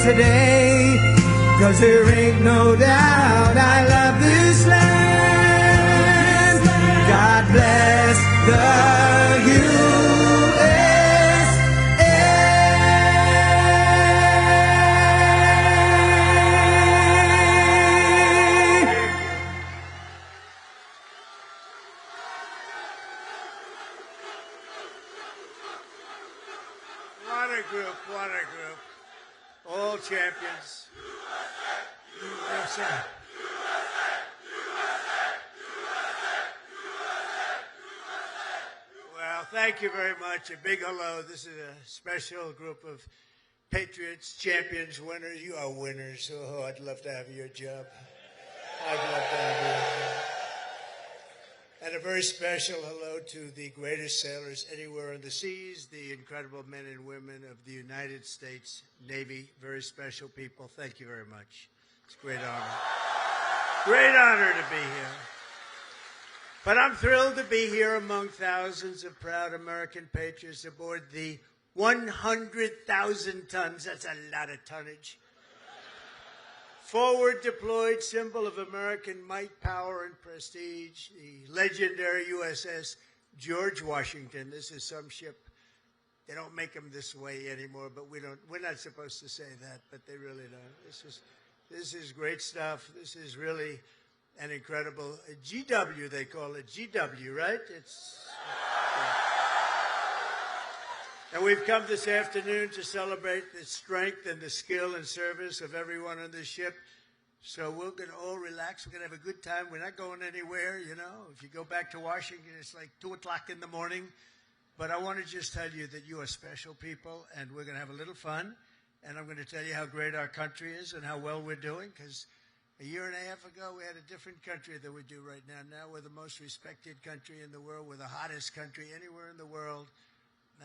today, 'cause there ain't no doubt I love this land. God bless the USA. What a group, what a group. All champions. USA. Well, thank you very much. A big hello. This is a special group of patriots, champions, winners. You are winners. Oh, I'd love to have your job. I'd love to have your job. And a very special hello to the greatest sailors anywhere on the seas, the incredible men and women of the United States Navy. Very special people. Thank you very much. It's a great honor. Great honor to be here. But I'm thrilled to be here among thousands of proud American patriots aboard the 100,000 tons. That's a lot of tonnage. Forward deployed symbol of American might, power, and prestige, the legendary USS George Washington. This is some ship. They don't make them this way anymore, but we're not supposed to say that, but they really don't. This is great stuff. This is really an incredible GW, they call it GW, right? And we've come this afternoon to celebrate the strength and the skill and service of everyone on this ship. So we're going to all relax. We're going to have a good time. We're not going anywhere, you know. If you go back to Washington, it's like 2 o'clock in the morning. But I want to just tell you that you are special people, and we're going to have a little fun. And I'm going to tell you how great our country is and how well we're doing, because a year and a half ago, we had a different country than we do right now. Now we're the most respected country in the world. We're the hottest country anywhere in the world.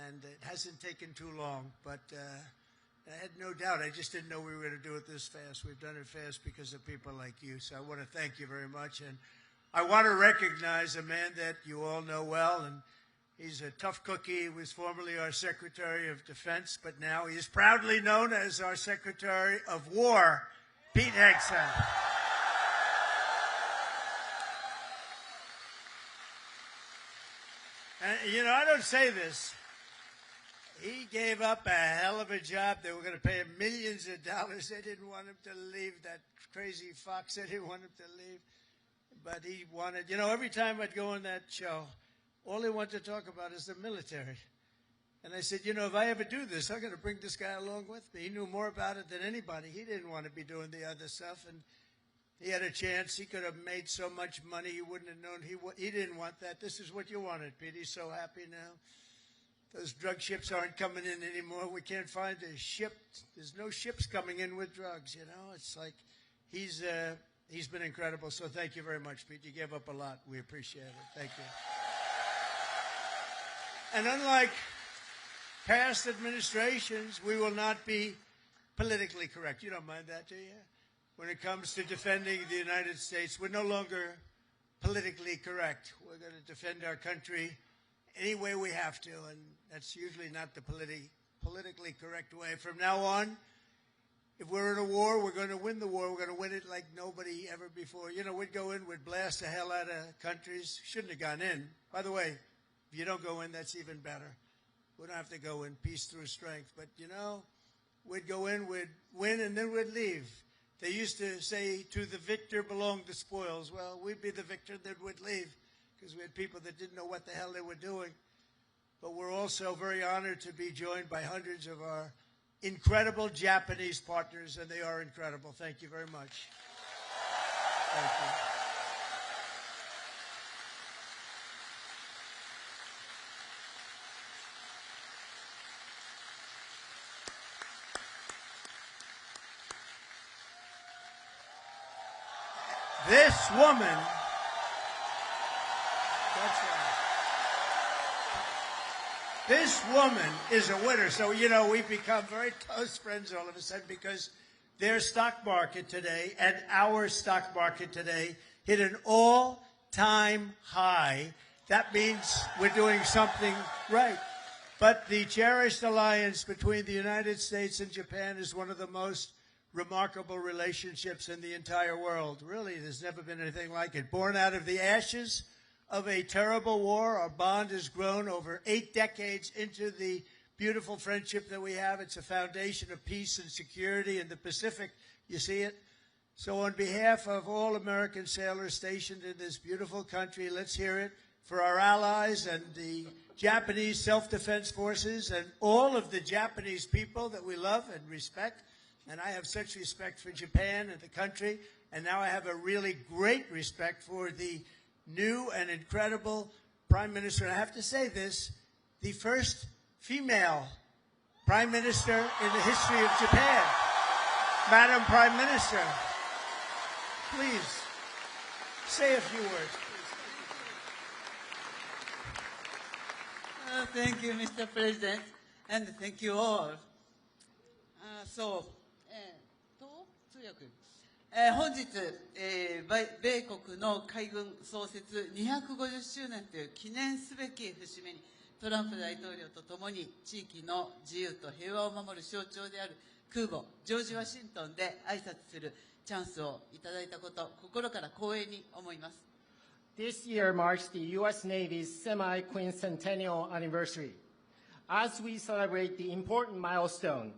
And it hasn't taken too long, but I had no doubt. I just didn't know we were going to do it this fast. We've done it fast because of people like you. So I want to thank you very much. And I want to recognize a man that you all know well, and he's a tough cookie. He was formerly our Secretary of Defense, but now he is proudly known as our Secretary of War, Pete Hegseth. And, you know, I don't say this. He gave up a hell of a job. They were going to pay him millions of dollars. They didn't want him to leave. That crazy fox, they didn't want him to leave. But he wanted, you know, every time I'd go on that show, all he wanted to talk about is the military. And I said, you know, if I ever do this, I'm going to bring this guy along with me. He knew more about it than anybody. He didn't want to be doing the other stuff. And he had a chance. He could have made so much money he wouldn't have known. He didn't want that. This is what you wanted, Pete. He's so happy now. Those drug ships aren't coming in anymore. We can't find a ship. There's no ships coming in with drugs, you know. It's like he's been incredible. So thank you very much, Pete. You gave up a lot. We appreciate it. Thank you. And unlike past administrations, we will not be politically correct. You don't mind that, do you? When it comes to defending the United States, we're no longer politically correct. We're going to defend our country any way we have to, and that's usually not the politically correct way. From now on, if we're in a war, we're going to win the war. We're going to win it like nobody ever before. You know, we'd go in, we'd blast the hell out of countries. Shouldn't have gone in. By the way, if you don't go in, that's even better. We don't have to go in peace through strength. But, you know, we'd go in, we'd win, and then we'd leave. They used to say, to the victor belong the spoils. Well, we'd be the victor, then we'd leave, because we had people that didn't know what the hell they were doing. But we're also very honored to be joined by hundreds of our incredible Japanese partners, and they are incredible. Thank you very much. Thank you. This woman, that's right. This woman is a winner. So, you know, we've become very close friends all of a sudden because their stock market today and our stock market today hit an all-time high. That means we're doing something right. But the cherished alliance between the United States and Japan is one of the most remarkable relationships in the entire world. Really, there's never been anything like it. Born out of the ashes of a terrible war, our bond has grown over 8 decades into the beautiful friendship that we have. It's a foundation of peace and security in the Pacific. You see it? So on behalf of all American sailors stationed in this beautiful country, let's hear it for our allies and the Japanese self-defense forces and all of the Japanese people that we love and respect. And I have such respect for Japan and the country. And now I have a really great respect for the new and incredible Prime Minister. And I have to say this, the first female Prime Minister in the history of Japan. Madam Prime Minister, please say a few words. Thank you, Mr. President, and thank you all. 本日、米国の海軍創設250周年という記念すべき節目に、トランプ大統領とともに地域の自由と平和を守る象徴である空母ジョージ・ワシントンで挨拶するチャンスをいただいたこと、心から光栄に思います。This year marks the U.S. Navy's semi-quincentennial anniversary. As we celebrate the important milestone,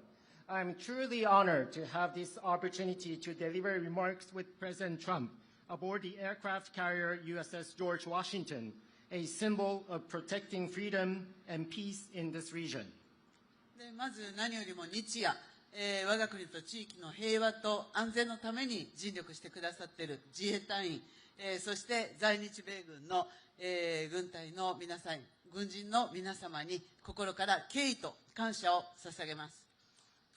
I'm truly honored to have this opportunity to deliver remarks with President Trump aboard the aircraft carrier USS George Washington, a symbol of protecting freedom and peace in this region. でまず何よりも日夜、我が国と地域の平和と安全のために尽力してくださっている自衛隊員、そして在日米軍の、軍隊の皆さん、軍人の皆様に心から敬意と感謝を捧げます。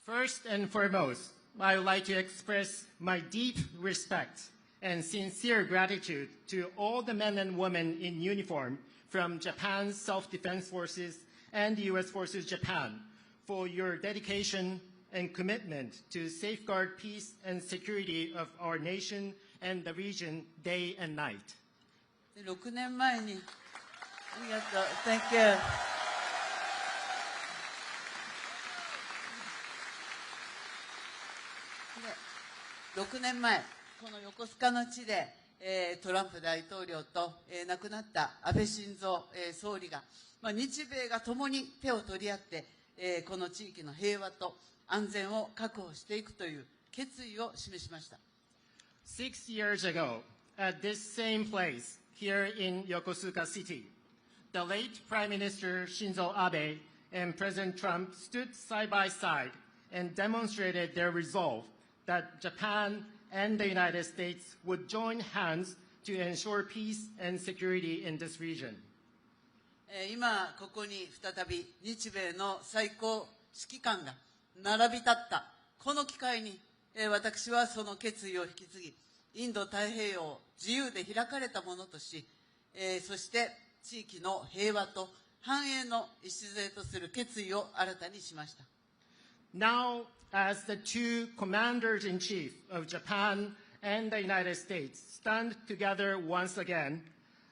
First and foremost, I would like to express my deep respect and sincere gratitude to all the men and women in uniform from Japan's Self-Defense Forces and the U.S. Forces Japan for your dedication and commitment to safeguard peace and security of our nation and the region day and night. 6年前に、ありがとう、Thank you. 6年前、この横須賀の地で、トランプ大統領と、亡くなった安倍晋三、総理が、日米が共に手を取り合って、この地域の平和と安全を確保していくという決意を示しました。6 years ago, at this same place, here in Yokosuka City, the late Prime Minister Shinzo Abe and President Trump stood side by side and demonstrated their resolve that Japan and the United States would join hands to ensure peace and security in this region. 今ここに再び日米の最高指揮官が並び立ったこの機会に、私はその決意を引き継ぎ、インド太平洋を自由で開かれたものとし、そして地域の平和と繁栄の礎とする決意を新たにしました。Now, as the two commanders-in-chief of Japan and the United States stand together once again,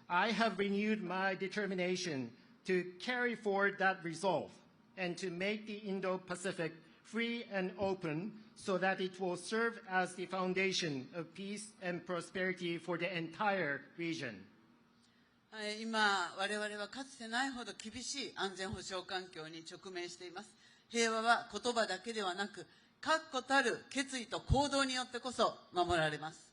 I have renewed my determination to carry forward that resolve and to make the Indo-Pacific free and open so that it will serve as the foundation of peace and prosperity for the entire region. 今、我々はかつてないほど厳しい安全保障環境に直面しています。平和は言葉だけではなく、確固たる決意と行動によってこそ守られます。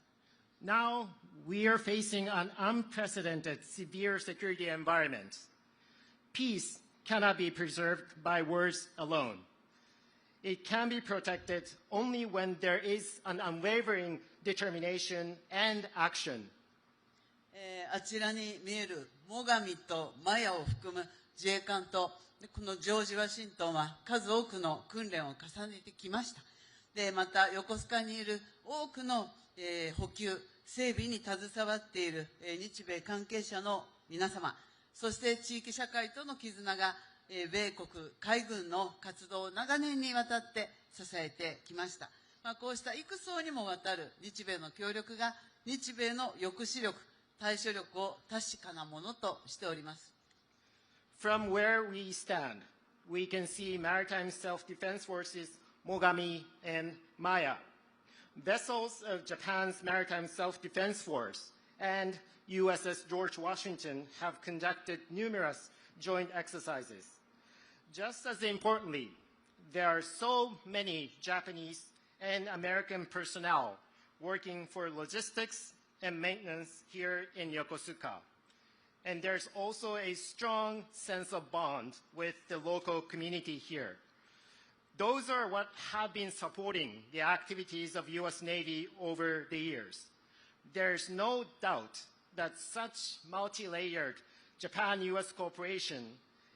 Now, we are facing an unprecedented severe security environment. Peace cannot be preserved by words alone. It can be protected only when there is an unwavering determination and action. あちらに見える最上とマヤを含む自衛官とこのジョージ・ワシントンは数多くの訓練を重ねてきました。でまた横須賀にいる多くの、補給整備に携わっている、日米関係者の皆様、そして地域社会との絆が、米国海軍の活動を長年にわたって支えてきました。こうした幾層にもわたる日米の協力が日米の抑止力、対処力を確かなものとしております。From where we stand, we can see Maritime Self-Defense Forces Mogami and Maya, vessels of Japan's Maritime Self-Defense Force and USS George Washington have conducted numerous joint exercises. Just as importantly, there are so many Japanese and American personnel working for logistics and maintenance here in Yokosuka. And there's also a strong sense of bond with the local community here. Those are what have been supporting the activities of U.S. Navy over the years. There's no doubt that such multi-layered Japan-U.S. cooperation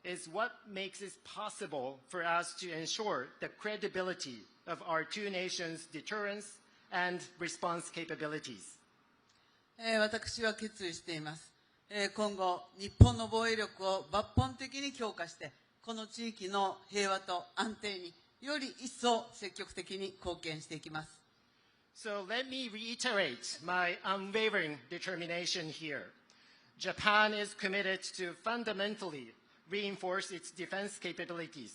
is what makes it possible for us to ensure the credibility of our two nations' deterrence and response capabilities. 私は決意しています。今後、日本の防衛力を抜本的に強化して、この地域の平和と安定により一層積極的に貢献していきます。So let me reiterate my unwavering determination here. Japan is committed to fundamentally reinforce its defense capabilities,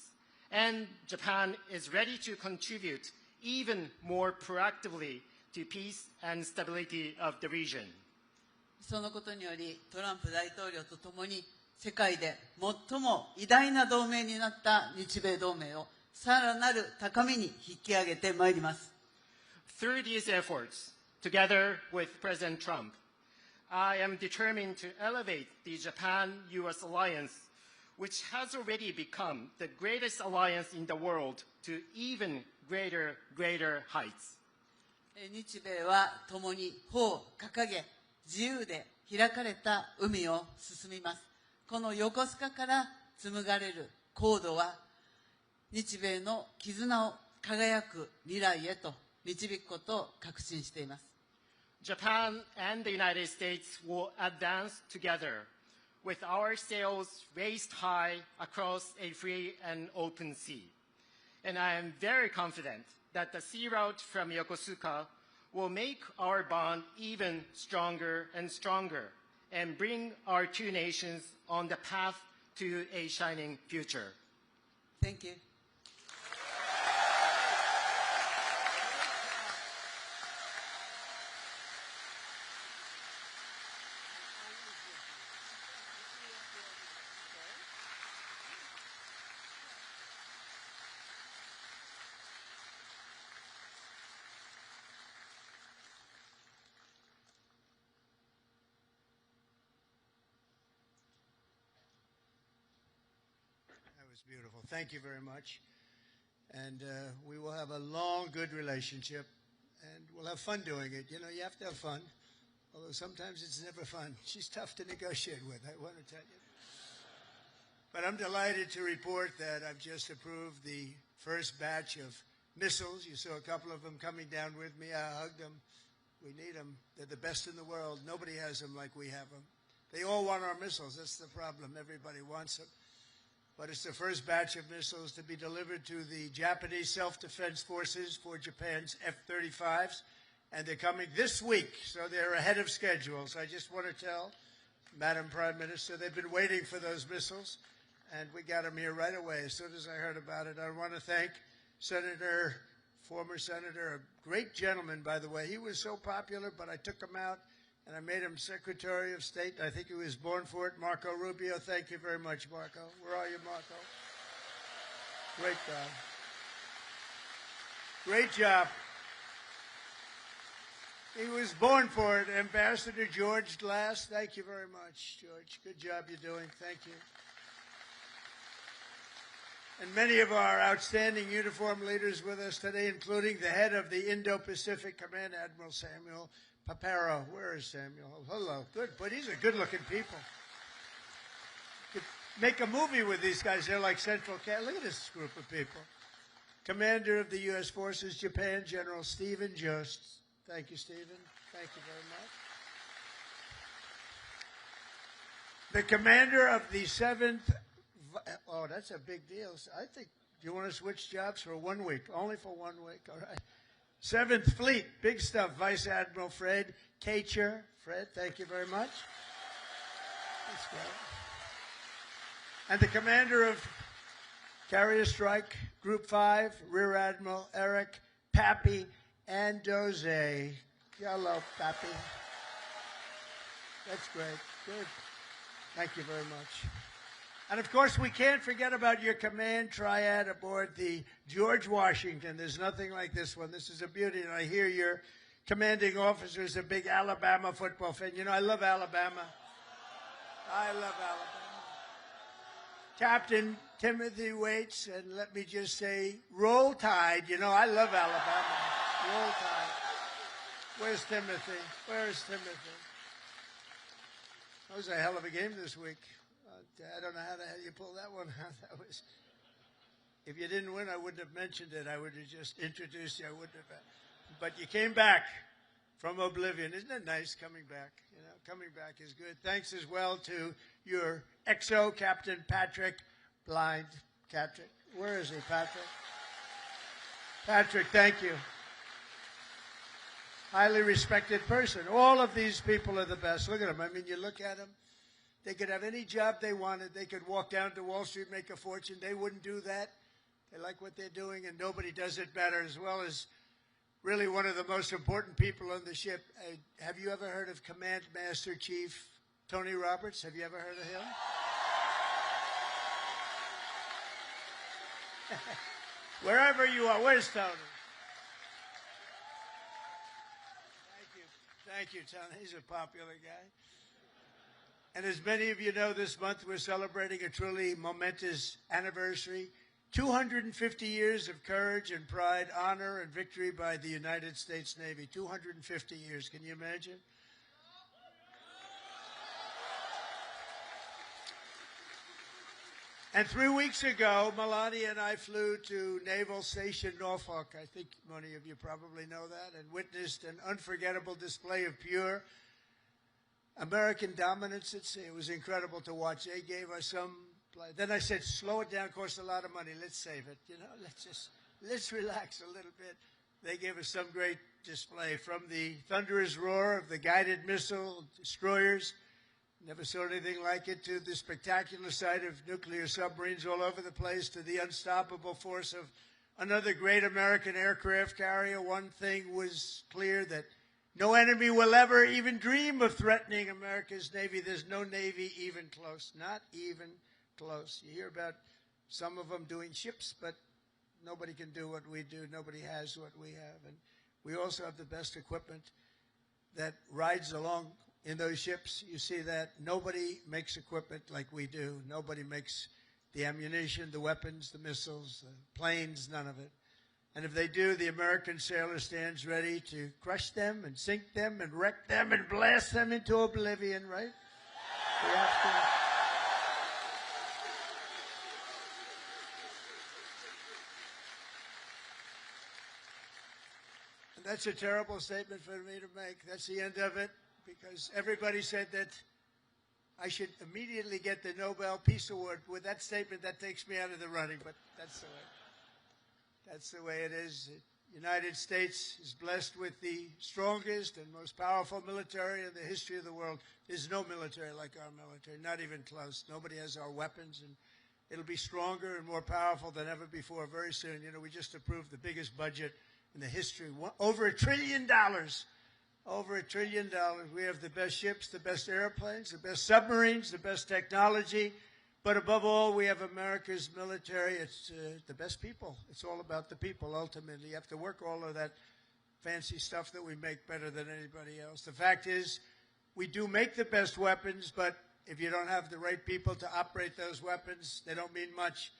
and Japan is ready to contribute even more proactively to peace and stability of the region. そのことにより、トランプ大統領とともに世界で最も偉大な同盟になった日米同盟をさらなる高みに引き上げてまいります。Through these efforts, together with President Trump, I am determined to elevate the Japan-U.S. alliance, which has already become the greatest alliance in the world, to even greater heights. 日米は共に帆を掲げ、自由で開かれた海を進みます。この横須賀から紡がれる航路は、日米の絆を輝く未来へと導くことを確信しています。Japan and the United States will advance together with our sails raised high across a free and open sea. And I am very confident that the sea route from Yokosuka will make our bond even stronger and bring our two nations on the path to a shining future. Thank you. Beautiful. Thank you very much. And we will have a long, good relationship, and we'll have fun doing it. You know, you have to have fun, although sometimes it's never fun. She's tough to negotiate with, I want to tell you. But I'm delighted to report that I've just approved the first batch of missiles. You saw a couple of them coming down with me. I hugged them. We need them. They're the best in the world. Nobody has them like we have them. They all want our missiles. That's the problem. Everybody wants them. But it's the first batch of missiles to be delivered to the Japanese self-defense forces for Japan's F-35s, and they're coming this week, so they're ahead of schedule. So I just want to tell Madam Prime Minister, they've been waiting for those missiles, and we got them here right away as soon as I heard about it. I want to thank former Senator, a great gentleman, by the way. He was so popular, but I took him out, and I made him Secretary of State. I think he was born for it. Marco Rubio, thank you very much, Marco. Where are you, Marco? Great job. Great job. He was born for it. Ambassador George Glass, thank you very much, George. Good job you're doing. Thank you. And many of our outstanding uniform leaders with us today, including the head of the Indo-Pacific Command, Admiral Samuel Paparo. Where is Samuel? Hello. Good, but these are good-looking people. Could make a movie with these guys. They're like Central Cat. Look at this group of people. Commander of the U.S. Forces, Japan, General Stephen Jost. Thank you, Stephen. Thank you very much. The commander of the 7th... Oh, that's a big deal. I think, do you want to switch jobs for 1 week? Only for 1 week, all right. 7th Fleet, big stuff, Vice Admiral Fred Kacher. Fred, thank you very much. That's great. And the commander of Carrier Strike, Group 5, Rear Admiral Eric Pappy Andoze. Hello, Pappy. That's great. Good. Thank you very much. And, of course, we can't forget about your command triad aboard the George Washington. There's nothing like this one. This is a beauty, and I hear your commanding officer is a big Alabama football fan. You know, I love Alabama. I love Alabama. Captain Timothy Waits, and let me just say, roll tide. You know, I love Alabama. Roll tide. Where's Timothy? Where's Timothy? That was a hell of a game this week. I don't know how the hell you pulled that one out. That was. If you didn't win, I wouldn't have mentioned it. I would have just introduced you. I wouldn't have. But you came back from oblivion. Isn't it nice coming back? You know, coming back is good. Thanks as well to your XO, Captain Patrick Blind. Patrick, where is he, Patrick? Patrick, thank you. Highly respected person. All of these people are the best. Look at them. I mean, you look at them. They could have any job they wanted. They could walk down to Wall Street, make a fortune. They wouldn't do that. They like what they're doing, and nobody does it better, as well as really one of the most important people on the ship. Have you ever heard of Command Master Chief Tony Roberts? Have you ever heard of him? Wherever you are, where's Tony? Thank you, Tony. He's a popular guy. And as many of you know, this month we're celebrating a truly momentous anniversary. 250 years of courage and pride, honor and victory by the United States Navy. 250 years. Can you imagine? And 3 weeks ago, Melania and I flew to Naval Station Norfolk. I think many of you probably know that, and witnessed an unforgettable display of pure American dominance at sea. It was incredible to watch. They gave us some. Then I said, slow it down, costs a lot of money. Let's save it. You know, let's relax a little bit. They gave us some great display, from the thunderous roar of the guided missile destroyers, never saw anything like it, to the spectacular sight of nuclear submarines all over the place, to the unstoppable force of another great American aircraft carrier. One thing was clear, that no enemy will ever even dream of threatening America's Navy. There's no Navy even close, not even close. You hear about some of them doing ships, but nobody can do what we do. Nobody has what we have. And we also have the best equipment that rides along in those ships. You see that nobody makes equipment like we do. Nobody makes the ammunition, the weapons, the missiles, the planes, none of it. And if they do, the American sailor stands ready to crush them and sink them and wreck them and blast them into oblivion, right? We have to. And that's a terrible statement for me to make. That's the end of it, because everybody said that I should immediately get the Nobel Peace Award. With that statement, that takes me out of the running, but that's the way. That's the way it is. The United States is blessed with the strongest and most powerful military in the history of the world. There's no military like our military, not even close. Nobody has our weapons, and it'll be stronger and more powerful than ever before very soon. You know, we just approved the biggest budget in the history, over $1 trillion. Over $1 trillion. We have the best ships, the best airplanes, the best submarines, the best technology. But above all, we have America's military. It's the best people. It's all about the people, ultimately. You have to work all of that fancy stuff that we make better than anybody else. The fact is, we do make the best weapons, but if you don't have the right people to operate those weapons, they don't mean much.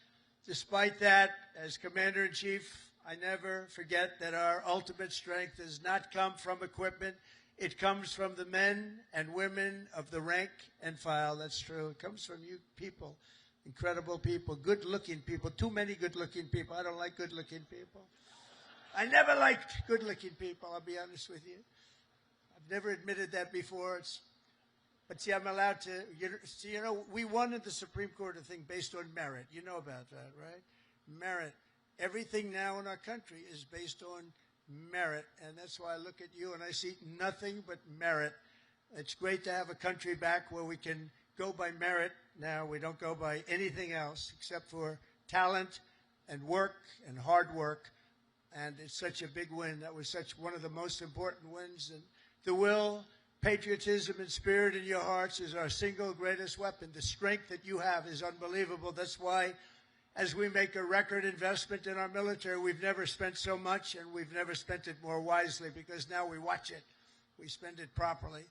Despite that, as Commander-in-Chief, I never forget that our ultimate strength does not come from equipment. It comes from the men and women of the rank and file. That's true. It comes from you people, incredible people, good-looking people, too many good-looking people. I don't like good-looking people. I never liked good-looking people, I'll be honest with you. I've never admitted that before. But see, I'm allowed to. You know, we won in the Supreme Court a thing based on merit. You know about that, right? Merit. Everything now in our country is based on merit, and that's why I look at you and I see nothing but merit. It's great to have a country back where we can go by merit now. We don't go by anything else except for talent and work and hard work. And it's such a big win. That was such one of the most important wins. And the will, patriotism, and spirit in your hearts is our single greatest weapon. The strength that you have is unbelievable. That's why, as we make a record investment in our military, we've never spent so much, and we've never spent it more wisely, because now we watch it. We spend it properly.